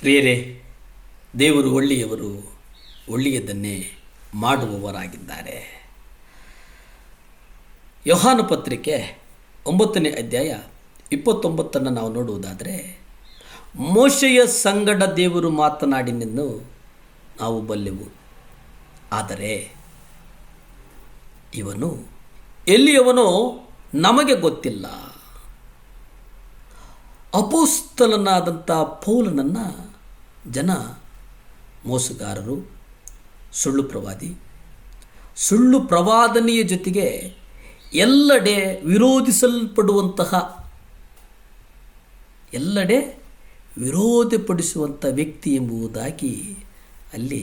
ಪ್ರಿಯರೇ, ದೇವರು ಒಳ್ಳೆಯವರು, ಒಳ್ಳೆಯದನ್ನೇ ಮಾಡುವವರಾಗಿದ್ದಾರೆ. ಯೋಹಾನ ಪತ್ರಿಕೆ 9ನೇ ಅಧ್ಯಾಯ 29 ನಾವು ನೋಡುವುದಾದರೆ, ಮೋಶೆಯ ಸಂಗಡ ದೇವರು ಮಾತನಾಡಿನೆಂದು ನಾವು ಬಲ್ಲೆವು, ಆದರೆ ಇವನು ಎಲ್ಲಿಯವನೋ ನಮಗೆ ಗೊತ್ತಿಲ್ಲ. ಅಪೊಸ್ತಲನಾದಂಥ ಪೌಲನನ್ನು ಜನ ಮೋಸಗಾರರು, ಸುಳ್ಳು ಪ್ರವಾದನೆಯ ಜೊತೆಗೆ ಎಲ್ಲೆಡೆ ವಿರೋಧಪಡಿಸುವಂಥ ವ್ಯಕ್ತಿ ಎಂಬುದಾಗಿ ಅಲ್ಲಿ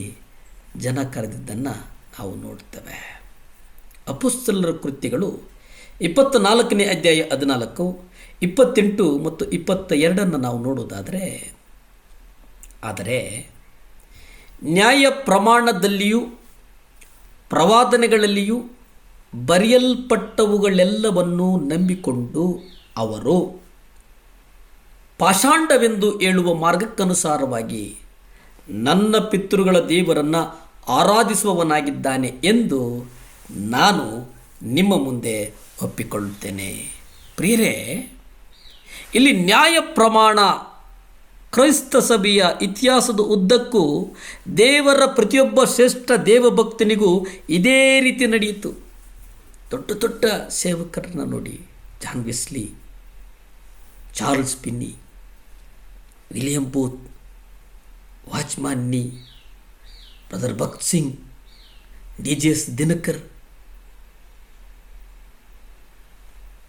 ಜನ ಕರೆದಿದ್ದನ್ನು ನಾವು ನೋಡ್ತೇವೆ. ಅಪೊಸ್ತಲರ ಕೃತ್ಯಗಳು 24ನೇ ಅಧ್ಯಾಯ 14, 28 ಮತ್ತು 22 ನಾವು ನೋಡುವುದಾದರೆ, ಆದರೆ ನ್ಯಾಯ ಪ್ರಮಾಣದಲ್ಲಿಯೂ ಪ್ರವಾದನೆಗಳಲ್ಲಿಯೂ ಬರೆಯಲ್ಪಟ್ಟವುಗಳೆಲ್ಲವನ್ನೂ ನಂಬಿಕೊಂಡು ಅವರು ಪಾಷಾಂಡವೆಂದು ಹೇಳುವ ಮಾರ್ಗಕ್ಕನುಸಾರವಾಗಿ ನನ್ನ ಪಿತೃಗಳ ದೇವರನ್ನು ಆರಾಧಿಸುವವನಾಗಿದ್ದಾನೆ ಎಂದು ನಾನು ನಿಮ್ಮ ಮುಂದೆ ಒಪ್ಪಿಕೊಳ್ಳುತ್ತೇನೆ. ಪ್ರಿಯರೇ, ಇಲ್ಲಿ ನ್ಯಾಯ ಪ್ರಮಾಣ ಕ್ರೈಸ್ತ ಸಭೆಯ ಇತಿಹಾಸದ ಉದ್ದಕ್ಕೂ ದೇವರ ಪ್ರತಿಯೊಬ್ಬ ಶ್ರೇಷ್ಠ ದೇವಭಕ್ತನಿಗೂ ಇದೇ ರೀತಿ ನಡೆಯಿತು. ದೊಡ್ಡ ದೊಡ್ಡ ಸೇವಕರನ್ನು ನೋಡಿ, John Wesley, Charles Finney, William Booth, Watchman Nee, brother Bhagat Singh, DGS. Dinakar,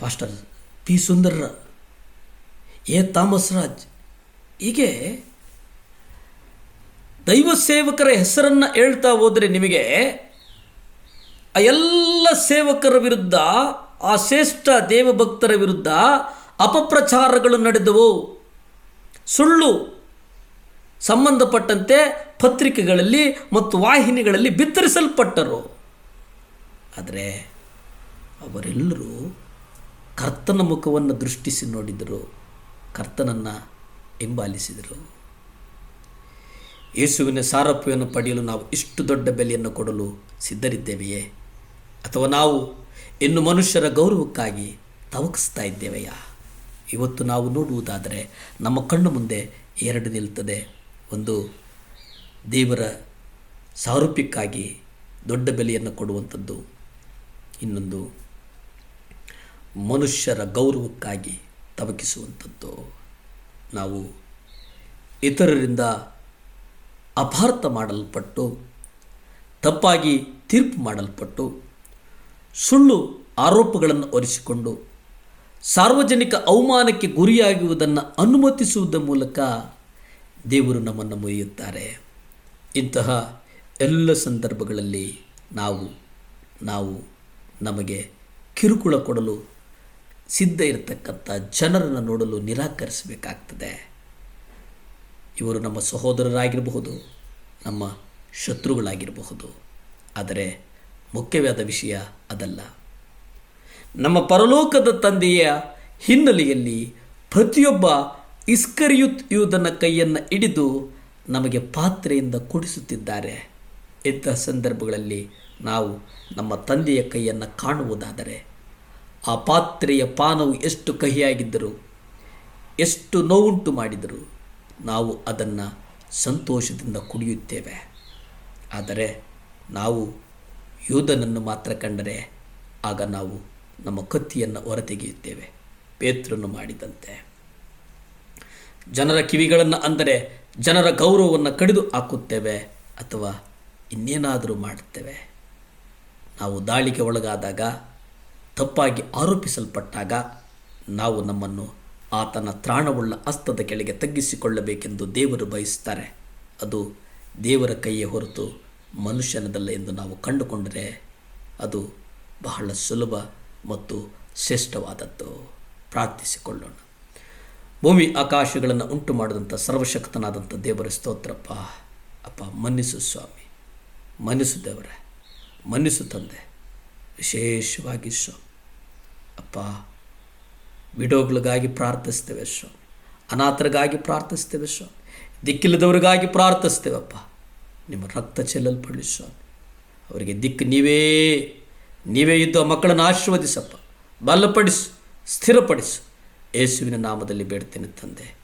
pastor P. Sundara, A. Thomas Raj, ಹೀಗೆ ದೈವ ಸೇವಕರ ಹೆಸರನ್ನು ಹೇಳ್ತಾ ಹೋದರೆ ನಿಮಗೆ ಆ ಎಲ್ಲ ಸೇವಕರ ವಿರುದ್ಧ, ಆ ಶ್ರೇಷ್ಠ ದೇವಭಕ್ತರ ವಿರುದ್ಧ ಅಪಪ್ರಚಾರಗಳು ನಡೆದವು. ಸುಳ್ಳು ಸಂಬಂಧಪಟ್ಟಂತೆ ಪತ್ರಿಕೆಗಳಲ್ಲಿ ಮತ್ತು ವಾಹಿನಿಗಳಲ್ಲಿ ಬಿತ್ತರಿಸಲ್ಪಟ್ಟರು. ಆದರೆ ಅವರೆಲ್ಲರೂ ಕರ್ತನ ಮುಖವನ್ನು ದೃಷ್ಟಿಸಿ ನೋಡಿದರು, ಕರ್ತನನ್ನು ಹಿಂಬಾಲಿಸಿದರು. ಯೇಸುವಿನ ಸಾರಥ್ಯವನ್ನು ಪಡೆಯಲು ನಾವು ಇಷ್ಟು ದೊಡ್ಡ ಬೆಲೆಯನ್ನು ಕೊಡಲು ಸಿದ್ಧರಿದ್ದೇವೆಯೇ? ಅಥವಾ ನಾವು ಇನ್ನು ಮನುಷ್ಯರ ಗೌರವಕ್ಕಾಗಿ ತವಕಿಸ್ತಾ ಇದ್ದೇವೆಯಾ? ಇವತ್ತು ನಾವು ನೋಡುವುದಾದರೆ ನಮ್ಮ ಕಣ್ಣು ಮುಂದೆ ಎರಡು ನಿಲ್ತದೆ. ಒಂದು, ದೇವರ ಸಾರೂಪ್ಯಕ್ಕಾಗಿ ದೊಡ್ಡ ಬೆಲೆಯನ್ನು ಕೊಡುವಂಥದ್ದು. ಇನ್ನೊಂದು, ಮನುಷ್ಯರ ಗೌರವಕ್ಕಾಗಿ ತವಕಿಸುವಂಥದ್ದು. ನಾವು ಇತರರಿಂದ ಅಪಾರ್ಥ ಮಾಡಲ್ಪಟ್ಟು, ತಪ್ಪಾಗಿ ತೀರ್ಪು ಮಾಡಲ್ಪಟ್ಟು, ಸುಳ್ಳು ಆರೋಪಗಳನ್ನು ಹೊರಿಸಿಕೊಂಡು ಸಾರ್ವಜನಿಕ ಅವಮಾನಕ್ಕೆ ಗುರಿಯಾಗುವುದನ್ನು ಅನುಮತಿಸುವುದರ ಮೂಲಕ ದೇವರು ನಮ್ಮನ್ನು ಮುರಿಯುತ್ತಾರೆ. ಇಂತಹ ಎಲ್ಲ ಸಂದರ್ಭಗಳಲ್ಲಿ ನಾವು ನಮಗೆ ಕಿರುಕುಳ ಕೊಡಲು ಸಿದ್ಧ ಇರತಕ್ಕಂಥ ಜನರನ್ನು ನೋಡಲು ನಿರಾಕರಿಸಬೇಕಾಗ್ತದೆ. ಇವರು ನಮ್ಮ ಸಹೋದರರಾಗಿರಬಹುದು, ನಮ್ಮ ಶತ್ರುಗಳಾಗಿರಬಹುದು. ಆದರೆ ಮುಖ್ಯವಾದ ವಿಷಯ ಅದಲ್ಲ. ನಮ್ಮ ಪರಲೋಕದ ತಂದೆಯ ಹಿನ್ನೆಲೆಯಲ್ಲಿ ಪ್ರತಿಯೊಬ್ಬ ಇಸ್ಕರಿಯೋತ್ ಯೂದನ ಕೈಯನ್ನು ಹಿಡಿದು ನಮಗೆ ಪಾತ್ರೆಯಿಂದ ಕುಡಿಸುತ್ತಿದ್ದಾರೆ. ಇಂತಹ ಸಂದರ್ಭಗಳಲ್ಲಿ ನಾವು ನಮ್ಮ ತಂದೆಯ ಕೈಯನ್ನು ಕಾಣುವುದಾದರೆ, ಆ ಪಾತ್ರೆಯ ಪಾನವು ಎಷ್ಟು ಕಹಿಯಾಗಿದ್ದರೂ, ಎಷ್ಟು ನೋವುಂಟು ಮಾಡಿದರೂ ನಾವು ಅದನ್ನು ಸಂತೋಷದಿಂದ ಕುಡಿಯುತ್ತೇವೆ. ಆದರೆ ನಾವು ಯೂದನನ್ನು ಮಾತ್ರ ಕಂಡರೆ ಆಗ ನಾವು ನಮ್ಮ ಕತ್ತಿಯನ್ನು ಹೊರತೆಗೆಯುತ್ತೇವೆ, ಪೇತ್ರನು ಮಾಡಿದಂತೆ. ಜನರ ಕಿವಿಗಳನ್ನು ಅಂದರೆ ಜನರ ಗೌರವವನ್ನು ಕಡಿದು ಹಾಕುತ್ತೇವೆ, ಅಥವಾ ಇನ್ನೇನಾದರೂ ಮಾಡುತ್ತೇವೆ. ನಾವು ದಾಳಿಗೆ ಒಳಗಾದಾಗ, ತಪ್ಪಾಗಿ ಆರೋಪಿಸಲ್ಪಟ್ಟಾಗ ನಾವು ನಮ್ಮನ್ನು ಆತನ ತ್ರಾಣವುಳ್ಳ ಹಸ್ತದ ಕೆಳಗೆ ತಗ್ಗಿಸಿಕೊಳ್ಳಬೇಕೆಂದು ದೇವರು ಬಯಸುತ್ತಾರೆ. ಅದು ದೇವರ ಕೈಯೇ ಹೊರತು ಮನುಷ್ಯನದಲ್ಲ ಎಂದು ನಾವು ಕಂಡುಕೊಂಡರೆ ಅದು ಬಹಳ ಸುಲಭ ಮತ್ತು ಶ್ರೇಷ್ಠವಾದದ್ದು. ಪ್ರಾರ್ಥಿಸಿಕೊಳ್ಳೋಣ. ಭೂಮಿ ಆಕಾಶಗಳನ್ನು ಉಂಟು ಮಾಡಿದಂಥ ಸರ್ವಶಕ್ತನಾದಂಥ ದೇವರ ಸ್ತೋತ್ರಪ್ಪ. ಅಪ್ಪ, ಮನ್ನಿಸು ಸ್ವಾಮಿ, ಮನ್ನಿಸು ದೇವರೇ, ಮನ್ನಿಸು ತಂದೆ. ವಿಶೇಷವಾಗಿ ಸ್ವಾಮಿ ಅಪ್ಪ, ವಿಡೋಗಳಿಗಾಗಿ ಪ್ರಾರ್ಥಿಸ್ತೇವೆ ಸ್ವಾಮಿ, ಅನಾಥರಿಗಾಗಿ ಪ್ರಾರ್ಥಿಸ್ತೇವೆ ಸ್ವಾಮಿ, ದಿಕ್ಕಿಲ್ಲದವರಿಗಾಗಿ ಪ್ರಾರ್ಥಿಸ್ತೇವಪ್ಪ. ನಿಮ್ಮ ರಕ್ತ ಚೆಲ್ಲಲ್ಪಡಲಿ ಸ್ವಾಮಿ. ಅವರಿಗೆ ದಿಕ್ಕು ನೀವೇ ಇದ್ದು ಆ ಮಕ್ಕಳನ್ನು ಆಶೀರ್ವದಿಸಪ್ಪ, ಬಲಪಡಿಸು, ಸ್ಥಿರಪಡಿಸು. ಯೇಸುವಿನ ನಾಮದಲ್ಲಿ ಬೇಡ್ತೇನೆ ತಂದೆ,